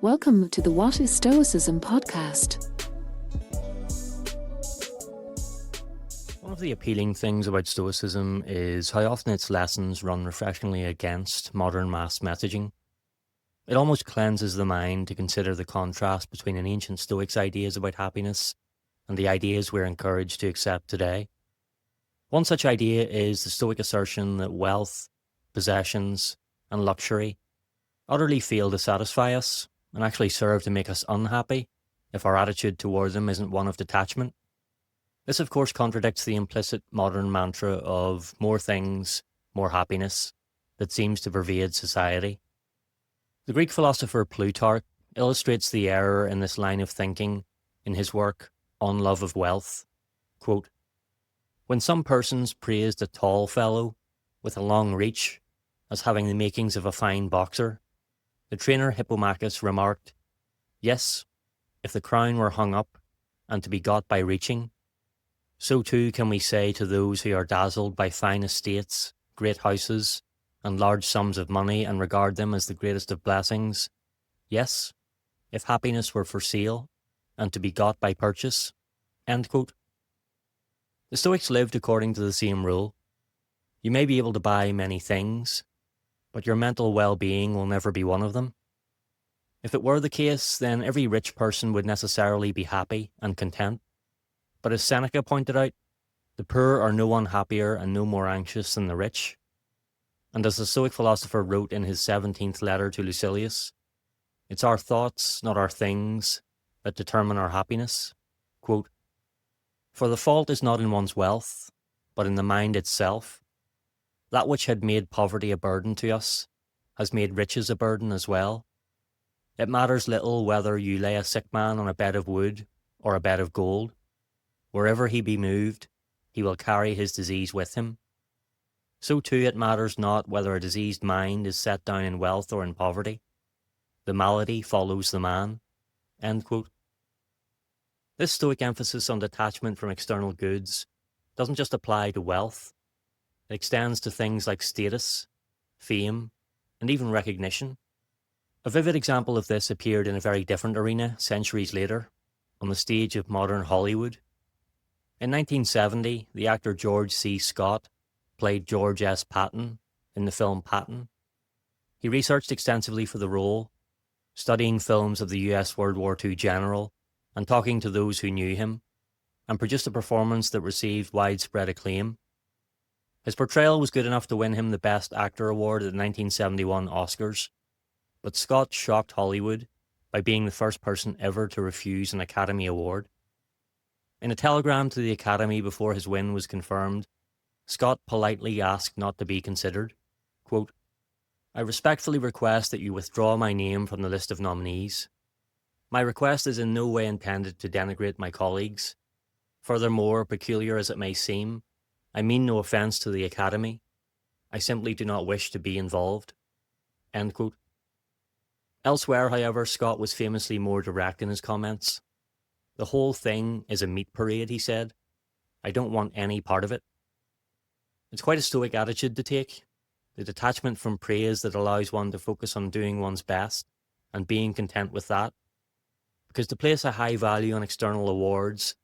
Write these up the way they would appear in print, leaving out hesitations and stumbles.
Welcome to the What is Stoicism podcast. One of the appealing things about Stoicism is how often its lessons run refreshingly against modern mass messaging. It almost cleanses the mind to consider the contrast between an ancient Stoics' ideas about happiness and the ideas we're encouraged to accept today. One such idea is the Stoic assertion that wealth, possessions, and luxury utterly fail to satisfy us and actually serve to make us unhappy if our attitude toward them isn't one of detachment. This, of course, contradicts the implicit modern mantra of more things, more happiness that seems to pervade society. The Greek philosopher Plutarch illustrates the error in this line of thinking in his work On Love of Wealth. Quote, "When some persons praised a tall fellow with a long reach as having the makings of a fine boxer, the trainer Hippomachus remarked, 'Yes, if the crown were hung up and to be got by reaching, so too can we say to those who are dazzled by fine estates, great houses, and large sums of money and regard them as the greatest of blessings, yes, if happiness were for sale and to be got by purchase.'" End quote. The Stoics lived according to the same rule. You may be able to buy many things, but your mental well-being will never be one of them. If it were the case, then every rich person would necessarily be happy and content. But as Seneca pointed out, the poor are no one happier and no more anxious than the rich. And as the Stoic philosopher wrote in his 17th letter to Lucilius, it's our thoughts, not our things, that determine our happiness. Quote, "For the fault is not in one's wealth, but in the mind itself. That which had made poverty a burden to us has made riches a burden as well. It matters little whether you lay a sick man on a bed of wood or a bed of gold. Wherever he be moved, he will carry his disease with him. So too it matters not whether a diseased mind is set down in wealth or in poverty. The malady follows the man." End quote. This Stoic emphasis on detachment from external goods doesn't just apply to wealth. It extends to things like status, fame, and even recognition. A vivid example of this appeared in a very different arena centuries later, on the stage of modern Hollywood. In 1970, the actor George C. Scott played George S. Patton in the film Patton. He researched extensively for the role, studying films of the US World War II general and talking to those who knew him, and produced a performance that received widespread acclaim. His portrayal was good enough to win him the Best Actor award at the 1971 Oscars, but Scott shocked Hollywood by being the first person ever to refuse an Academy Award. In a telegram to the Academy before his win was confirmed, Scott politely asked not to be considered. Quote, "I respectfully request that you withdraw my name from the list of nominees. My request is in no way intended to denigrate my colleagues. Furthermore, peculiar as it may seem, I mean no offence to the Academy. I simply do not wish to be involved." End quote. Elsewhere, however, Scott was famously more direct in his comments. "The whole thing is a meat parade," he said. "I don't want any part of it." It's quite a Stoic attitude to take, the detachment from praise that allows one to focus on doing one's best and being content with that. Because to place a high value on external awards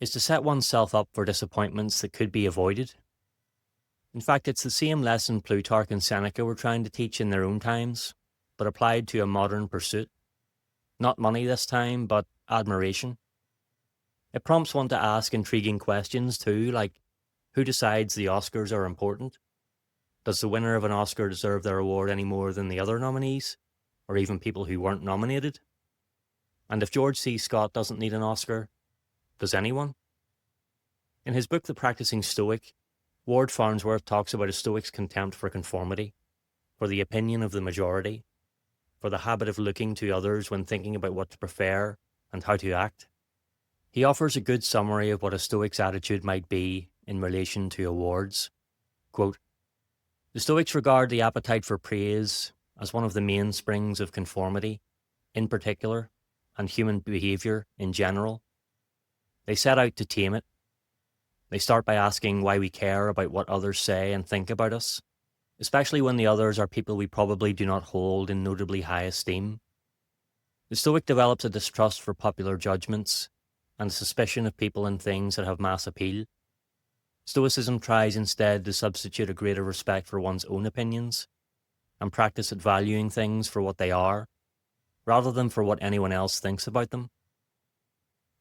is to set oneself up for disappointments that could be avoided. In fact, it's the same lesson Plutarch and Seneca were trying to teach in their own times, but applied to a modern pursuit. Not money this time, but admiration. It prompts one to ask intriguing questions too, like, who decides the Oscars are important? Does the winner of an Oscar deserve their award any more than the other nominees, or even people who weren't nominated? And if George C. Scott doesn't need an Oscar, does anyone? In his book The Practicing Stoic, Ward Farnsworth talks about a Stoic's contempt for conformity, for the opinion of the majority, for the habit of looking to others when thinking about what to prefer and how to act. He offers a good summary of what a Stoic's attitude might be in relation to awards. Quote, "The Stoics regard the appetite for praise as one of the mainsprings of conformity, in particular, and human behaviour in general. They set out to tame it. They start by asking why we care about what others say and think about us, especially when the others are people we probably do not hold in notably high esteem. The Stoic develops a distrust for popular judgments and a suspicion of people and things that have mass appeal. Stoicism tries instead to substitute a greater respect for one's own opinions and practice at valuing things for what they are, rather than for what anyone else thinks about them.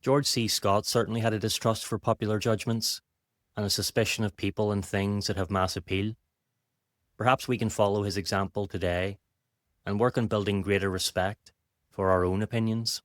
George C. Scott certainly had a distrust for popular judgments and a suspicion of people and things that have mass appeal. Perhaps we can follow his example today and work on building greater respect for our own opinions.